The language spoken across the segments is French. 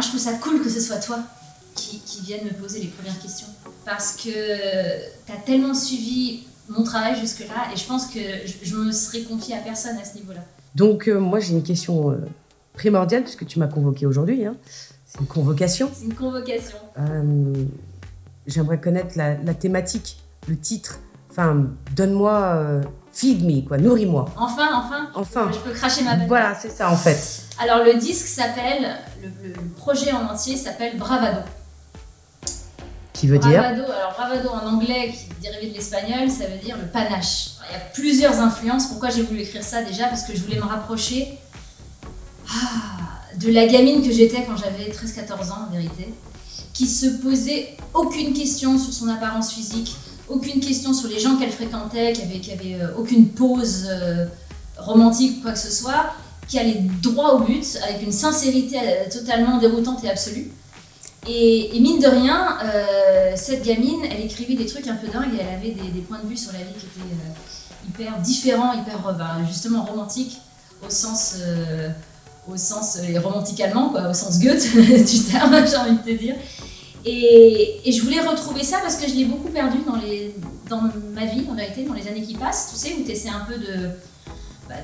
je trouve ça cool que ce soit toi qui vienne me poser les premières questions. Parce que tu as tellement suivi mon travail jusque-là et je pense que je me serais confiée à personne à ce niveau-là. Donc, moi, j'ai une question primordiale puisque tu m'as convoquée aujourd'hui. Hein. C'est une convocation. C'est une convocation. J'aimerais connaître la thématique, le titre. Enfin, donne-moi, feed me, quoi, nourris-moi. Enfin. Je peux cracher ma banane. Voilà, c'est ça en fait. Alors le disque s'appelle, le projet en entier s'appelle Bravado. Qui veut dire Bravado en anglais, qui est dérivé de l'espagnol, ça veut dire le panache. Alors, il y a plusieurs influences. Pourquoi j'ai voulu écrire ça déjà? Parce que je voulais me rapprocher de la gamine que j'étais quand j'avais 13-14 ans en vérité, qui se posait aucune question sur son apparence physique, aucune question sur les gens qu'elle fréquentait, qui avait aucune pose romantique ou quoi que ce soit, qui allait droit au but, avec une sincérité totalement déroutante et absolue. Et mine de rien, cette gamine, elle écrivait des trucs un peu dingues et elle avait des points de vue sur la vie qui étaient hyper différents, hyper justement romantiques, au sens et romantique allemand, quoi, au sens Goethe du terme, j'ai envie de te dire. Et je voulais retrouver ça parce que je l'ai beaucoup perdu dans ma vie, en vérité, dans les années qui passent, tu sais, où tu essaies un peu de...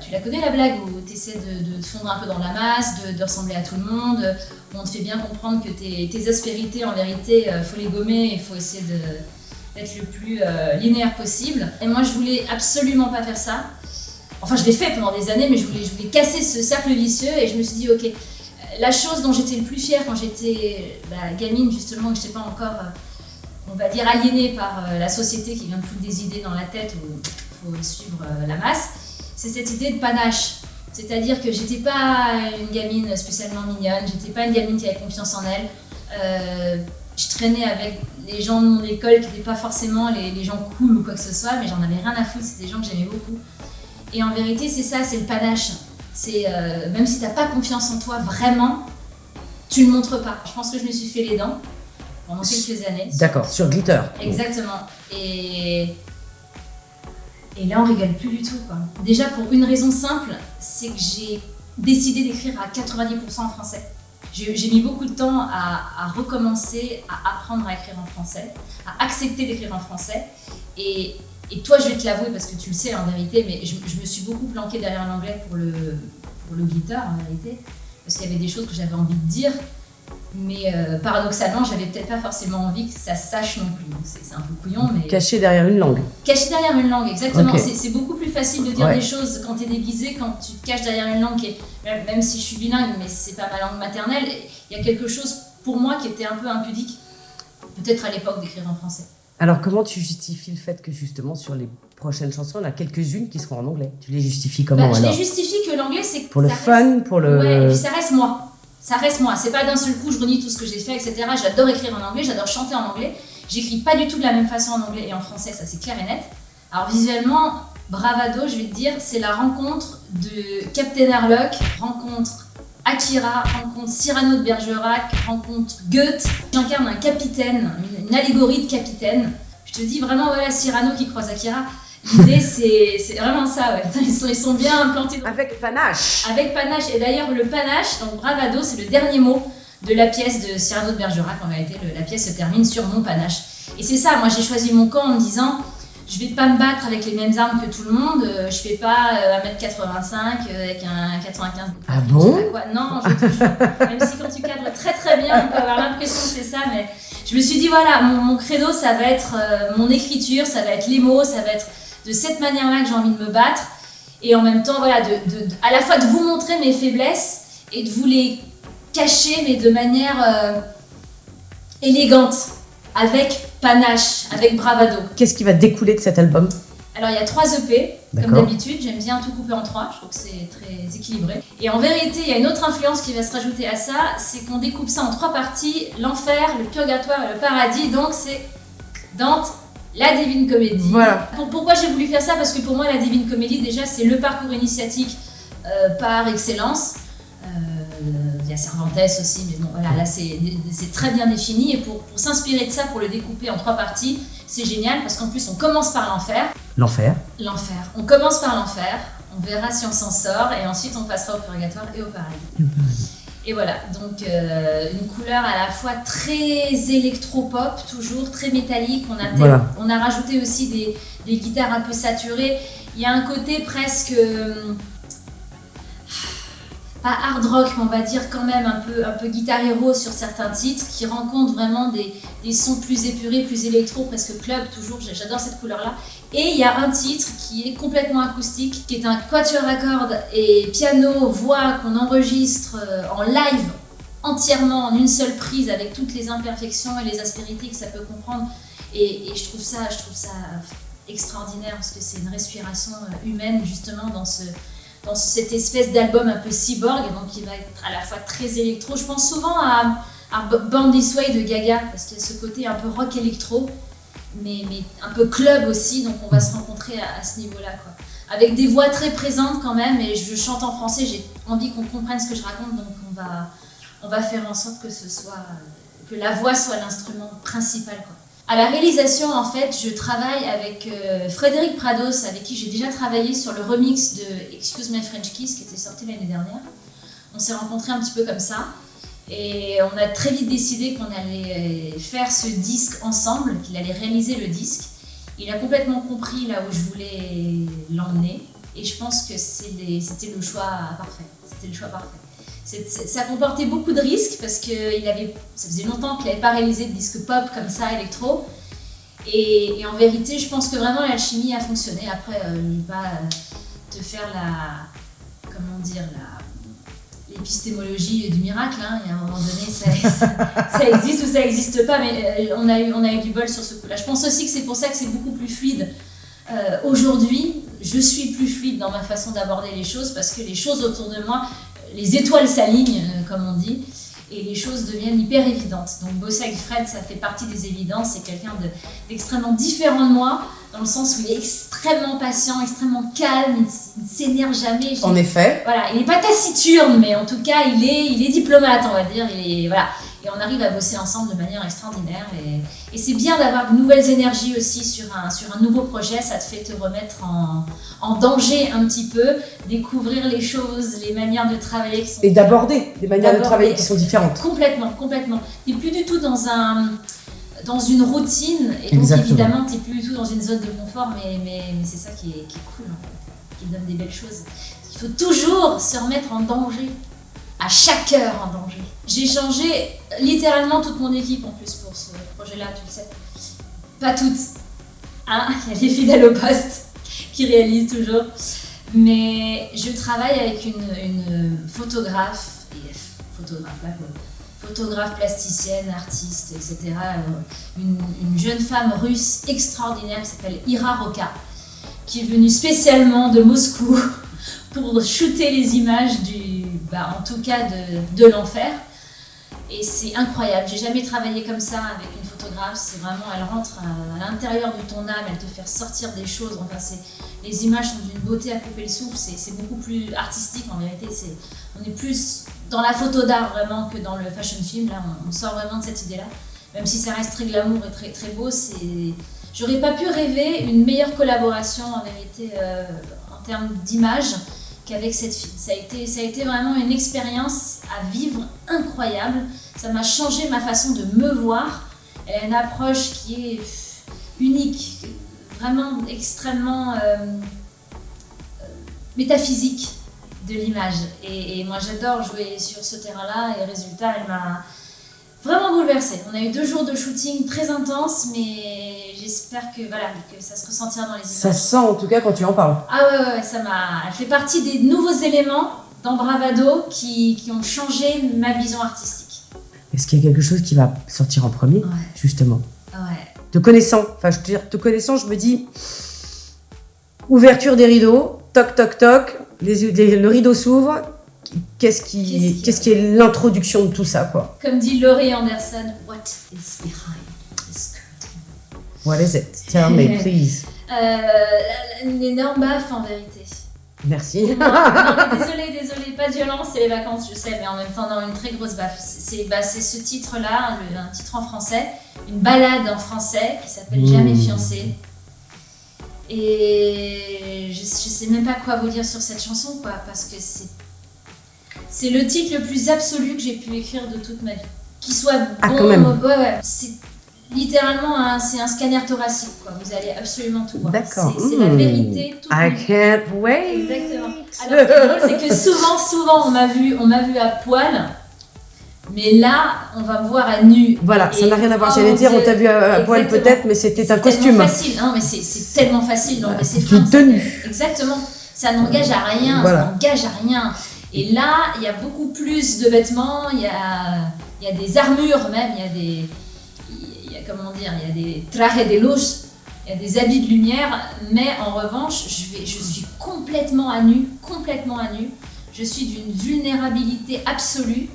tu la connais la blague, où tu essaies de te fondre un peu dans la masse, de ressembler à tout le monde, où on te fait bien comprendre que tes aspérités, en vérité, faut les gommer, il faut essayer d'être le plus linéaire possible. Et moi, je voulais absolument pas faire ça. Enfin, je l'ai fait pendant des années, mais je voulais casser ce cercle vicieux et je me suis dit, ok, la chose dont j'étais le plus fière quand j'étais gamine, justement, que je n'étais pas encore, on va dire, aliénée par la société qui vient de foutre des idées dans la tête où il faut suivre la masse, c'est cette idée de panache. C'est-à-dire que j'étais pas une gamine spécialement mignonne, j'étais pas une gamine qui avait confiance en elle. Je traînais avec les gens de mon école qui n'étaient pas forcément les gens cool ou quoi que ce soit, mais j'en avais rien à foutre, c'était des gens que j'aimais beaucoup. Et en vérité, c'est ça, c'est le panache. C'est même si t'as pas confiance en toi, vraiment, tu le montres pas. Je pense que je me suis fait les dents pendant quelques années. D'accord, sur Glitter. Exactement. Et là, on rigole plus du tout, quoi. Déjà, pour une raison simple, c'est que j'ai décidé d'écrire à 90% en français. J'ai mis beaucoup de temps à recommencer, à apprendre à écrire en français, à accepter d'écrire en français. Et toi, je vais te l'avouer parce que tu le sais en vérité, mais je me suis beaucoup planquée derrière l'anglais pour le Glitter en vérité, parce qu'il y avait des choses que j'avais envie de dire, mais paradoxalement, j'avais peut-être pas forcément envie que ça se sache non plus. Donc c'est un peu couillon, mais... Caché derrière une langue. Caché derrière une langue, exactement. Okay. C'est beaucoup plus facile de dire des choses quand tu es déguisé, quand tu te caches derrière une langue qui est... Même si je suis bilingue, mais c'est pas ma langue maternelle, il y a quelque chose pour moi qui était un peu impudique, peut-être à l'époque d'écrire en français. Alors, comment tu justifies le fait que, justement, sur les prochaines chansons, il y en a quelques-unes qui seront en anglais? Tu les justifies comment, alors? Je les justifie que l'anglais, c'est... Pour le fun, pour le... Ouais, et puis ça reste moi. Ça reste moi. C'est pas d'un seul coup, je renie tout ce que j'ai fait, etc. J'adore écrire en anglais, j'adore chanter en anglais. J'écris pas du tout de la même façon en anglais et en français, ça c'est clair et net. Alors, visuellement, Bravado, je vais te dire, c'est la rencontre de Captain Harlock, rencontre Akira, rencontre Cyrano de Bergerac, rencontre Goethe. J'incarne un capitaine, une allégorie de capitaine. Je te dis vraiment, voilà, Cyrano qui croise Akira. L'idée, c'est vraiment ça, ouais. Ils sont bien implantés. Avec panache. Avec panache. Et d'ailleurs, le panache, donc Bravado, c'est le dernier mot de la pièce de Cyrano de Bergerac. En réalité, la pièce se termine sur mon panache. Et c'est ça, moi j'ai choisi mon camp en me disant, je vais pas me battre avec les mêmes armes que tout le monde, je fais pas 1m85 avec un 95. Ah bon? Non, je te jure. Même si quand tu cadres très très bien, on peut avoir l'impression que c'est ça, mais je me suis dit voilà, mon credo ça va être mon écriture, ça va être les mots, ça va être de cette manière-là que j'ai envie de me battre, et en même temps voilà, à la fois de vous montrer mes faiblesses et de vous les cacher, mais de manière élégante, avec panache, avec bravado. Qu'est-ce qui va découler de cet album? Alors il y a 3 EP, D'accord. comme d'habitude, j'aime bien tout couper en 3, je trouve que c'est très équilibré. Et en vérité, il y a une autre influence qui va se rajouter à ça, c'est qu'on découpe ça en 3 parties, l'enfer, le purgatoire et le paradis, donc c'est Dante, la Divine Comédie. Voilà. Pourquoi j'ai voulu faire ça? Parce que pour moi, la Divine Comédie, déjà, c'est le parcours initiatique par excellence. Il y a Cervantes aussi, mais bon, voilà, là c'est très bien défini. Et pour s'inspirer de ça, pour le découper en 3 parties, c'est génial parce qu'en plus, on commence par l'enfer. L'enfer. L'enfer. On commence par l'enfer, on verra si on s'en sort, et ensuite on passera au purgatoire et au paradis. Et voilà, donc une couleur à la fois très électro-pop, toujours très métallique. On a rajouté aussi des guitares un peu saturées. Il y a un côté presque, pas hard rock, mais on va dire quand même un peu guitar hero sur certains titres, qui rencontrent vraiment des sons plus épurés, plus électro, presque club, toujours. J'adore cette couleur-là. Et il y a un titre qui est complètement acoustique, qui est un quatuor à cordes et piano, voix qu'on enregistre en live entièrement en une seule prise avec toutes les imperfections et les aspérités que ça peut comprendre. Et je trouve ça extraordinaire parce que c'est une respiration humaine justement dans cette espèce d'album un peu cyborg, donc qui va être à la fois très électro. Je pense souvent à Born This Way de Gaga parce qu'il y a ce côté un peu rock électro. Mais un peu club aussi, donc on va se rencontrer à ce niveau-là, quoi. Avec des voix très présentes quand même, et je chante en français, j'ai envie qu'on comprenne ce que je raconte, donc on va faire en sorte que la voix soit l'instrument principal, quoi. À la réalisation, en fait, je travaille avec Frédéric Prados, avec qui j'ai déjà travaillé sur le remix de Excuse My French Kiss, qui était sorti l'année dernière. On s'est rencontrés un petit peu comme ça. Et on a très vite décidé qu'on allait faire ce disque ensemble, qu'il allait réaliser le disque. Il a complètement compris là où je voulais l'emmener et je pense que c'était le choix parfait. Ça comportait beaucoup de risques parce que ça faisait longtemps qu'il n'avait pas réalisé de disque pop comme ça, électro. Et en vérité, je pense que vraiment l'alchimie a fonctionné. Après, je ne vais pas te faire l'épistémologie du miracle, hein. Et à un moment donné, ça existe ou ça n'existe pas, mais on a eu du bol sur ce coup-là. Je pense aussi que c'est pour ça que c'est beaucoup plus fluide. Aujourd'hui, je suis plus fluide dans ma façon d'aborder les choses parce que les choses autour de moi, les étoiles s'alignent, comme on dit, et les choses deviennent hyper évidentes. Donc Bossa Fred, ça fait partie des évidences, c'est quelqu'un d'extrêmement différent de moi, dans le sens où il est extrêmement patient, extrêmement calme, il ne s'énerve jamais. En effet. Voilà, il n'est pas taciturne, mais en tout cas, il est diplomate, on va dire. Voilà. Et on arrive à bosser ensemble de manière extraordinaire. Et c'est bien d'avoir de nouvelles énergies aussi sur un nouveau projet. Ça te fait te remettre en danger un petit peu, découvrir les choses, les manières de travailler qui sont... Et d'aborder des manières de travailler qui sont différentes. Complètement. Tu n'es plus du tout dans une routine, et donc Exactement. évidemment tu n'es plus du tout dans une zone de confort, mais c'est ça qui est cool, en fait, qui donne des belles choses. Il faut toujours se remettre en danger, à chaque heure en danger. J'ai changé littéralement toute mon équipe en plus pour ce projet-là, tu le sais. Pas toutes, hein, il y a des fidèles au poste qui réalisent toujours, mais je travaille avec une photographe, plasticienne, artiste, etc. Une jeune femme russe extraordinaire qui s'appelle Ira Roka, qui est venue spécialement de Moscou pour shooter les images en tout cas de l'enfer. Et c'est incroyable, j'ai jamais travaillé comme ça avec une photographe. C'est vraiment, elle rentre à l'intérieur de ton âme, elle te fait ressortir des choses. Enfin, les images sont d'une beauté à couper le souffle, c'est beaucoup plus artistique en vérité. On est plus dans la photo d'art vraiment que dans le fashion film. Là, on sort vraiment de cette idée-là. Même si ça reste très glamour et très, très beau, j'aurais pas pu rêver une meilleure collaboration en vérité en termes d'image qu'avec cette fille. Ça a été vraiment une expérience à vivre incroyable. Ça m'a changé ma façon de me voir. Elle a une approche qui est unique, vraiment extrêmement métaphysique de l'image. Et moi j'adore jouer sur ce terrain-là et résultat, elle m'a vraiment bouleversée. On a eu 2 jours de shooting très intenses, mais j'espère que ça se ressentira dans les images. Ça sent en tout cas quand tu en parles. Ah ouais, elle fait partie des nouveaux éléments dans Bravado qui ont changé ma vision artistique. Est-ce qu'il y a quelque chose qui va sortir en premier, justement? Ouais. Te connaissant, je me dis, ouverture des rideaux, toc toc toc, le rideau s'ouvre. Qu'est-ce qui est l'introduction de tout ça, quoi? Comme dit Laurie Anderson, what is behind this curtain? What is it? Tell me, please. Une énorme baffe en vérité. Merci. Non, désolée, pas de violence, c'est les vacances, je sais, mais en même temps, non, une très grosse baffe. C'est ce titre-là, un titre en français, une ballade en français qui s'appelle Jamais fiancé. Et je sais même pas quoi vous dire sur cette chanson, quoi, parce que C'est le titre le plus absolu que j'ai pu écrire de toute ma vie. Qui soit bon, quand même. Ouais. C'est littéralement c'est un scanner thoracique, quoi. Vous allez absolument tout voir. D'accord. C'est la vérité. Tout I can't wait. Exactement. Alors, ce qui est drôle, c'est que souvent, on m'a vu à poil. Mais là, on va me voir à nu. Voilà, ça n'a rien à voir. J'allais dire, on t'a vu à poil peut-être, mais c'était un costume. Facile. Non, mais c'est tellement facile. Non, mais c'est une tenue. Exactement. Ça n'engage à rien. Voilà. Ça n'engage à rien. Et là, il y a beaucoup plus de vêtements. Il y a des armures même. Il y a des trajes de luz. Il y a des habits de lumière. Mais en revanche, je suis complètement à nu. Je suis d'une vulnérabilité absolue.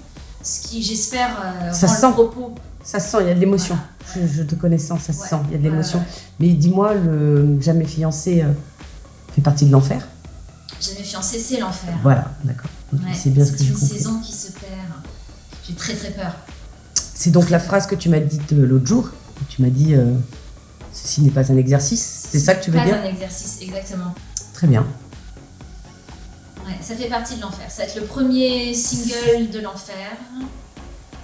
Ce qui, j'espère, ça rend sent. le propos. Ça sent, il y a de l'émotion. Voilà. Je te connaissant, ça se sent, il y a de l'émotion. Ouais. Mais dis-moi, le Jamais fiancé fait partie de l'enfer? Jamais fiancé, c'est l'enfer. Voilà, d'accord. Ouais, c'est bien ce que j'ai compris. C'est une saison qui se perd. J'ai très très peur. C'est donc la phrase que tu m'as dite l'autre jour. Tu m'as dit ceci n'est pas un exercice. C'est ça que tu veux dire? Pas un exercice, exactement. Très bien. Ouais, ça fait partie de l'enfer. Ça va être le premier single de l'enfer.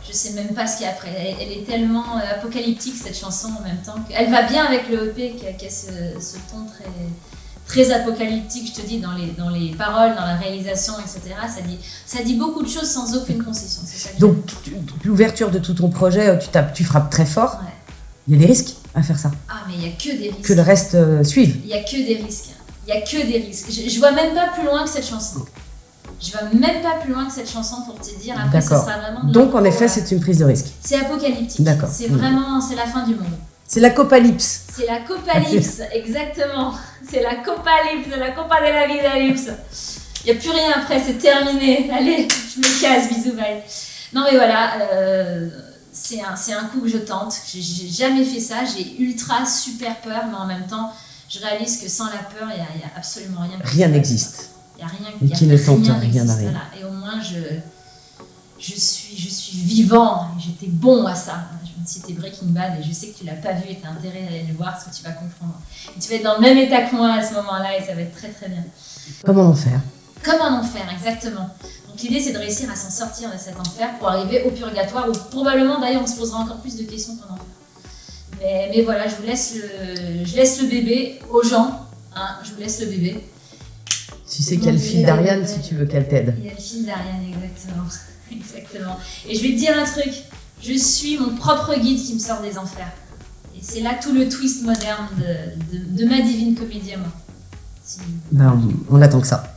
Je sais même pas ce qu'il y a après. Elle est tellement apocalyptique cette chanson en même temps. Elle va bien avec le EP qui a ce ton très apocalyptique, je te dis, dans les paroles, dans la réalisation, etc. Ça dit beaucoup de choses sans aucune concession. C'est ça que donc l'ouverture de tout ton projet, tu frappes très fort. Ouais. Il y a des risques à faire ça. Ah, mais il n'y a que des risques. Que le reste suive. Il n'y a que des risques. Il n'y a que des risques. Je vois même pas plus loin que cette chanson. Je vais même pas plus loin que cette chanson pour te dire. Après, ce sera vraiment. Donc, en effet, c'est une prise de risque. C'est apocalyptique. D'accord. C'est vraiment, c'est la fin du monde. C'est l'acopalypse. C'est la copalypse, exactement. C'est la copalypse, la copa de la vidalypse. Il n'y a plus rien après, c'est terminé. Allez, je me casse, bisous, bye. Non, mais voilà, c'est un coup que je tente. J'ai jamais fait ça. J'ai ultra super peur, mais en même temps, je réalise que sans la peur, il n'y a absolument rien. Rien n'existe. Il n'y a rien. Et qui ne tente rien n'arrive. Voilà. Et au moins, je suis vivant. J'étais bon à ça. Je me suis dit, Breaking Bad et je sais que tu l'as pas vu et tu as intérêt à aller le voir parce que tu vas comprendre. Et tu vas être dans le même état que moi à ce moment-là et ça va être très très bien. Comment en faire? Comme un enfer, exactement. Donc l'idée c'est de réussir à s'en sortir de cet enfer pour arriver au purgatoire où probablement d'ailleurs on se posera encore plus de questions qu'en enfer. Mais voilà, je laisse le bébé aux gens. Hein, je vous laisse le bébé. Tu sais qu'il y a le fil d'Ariane si tu veux qu'elle t'aide. Il y a le fil d'Ariane, exactement. Exactement. Et je vais te dire un truc. Je suis mon propre guide qui me sort des enfers. Et c'est là tout le twist moderne de ma divine comédie à moi. Ben, on attend que ça.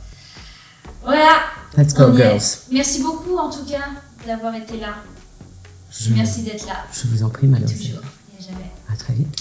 Voilà. Let's go, girls. Merci beaucoup en tout cas d'avoir été là. Merci d'être là. Je vous en prie, madame. Toujours. Et à jamais. À très vite.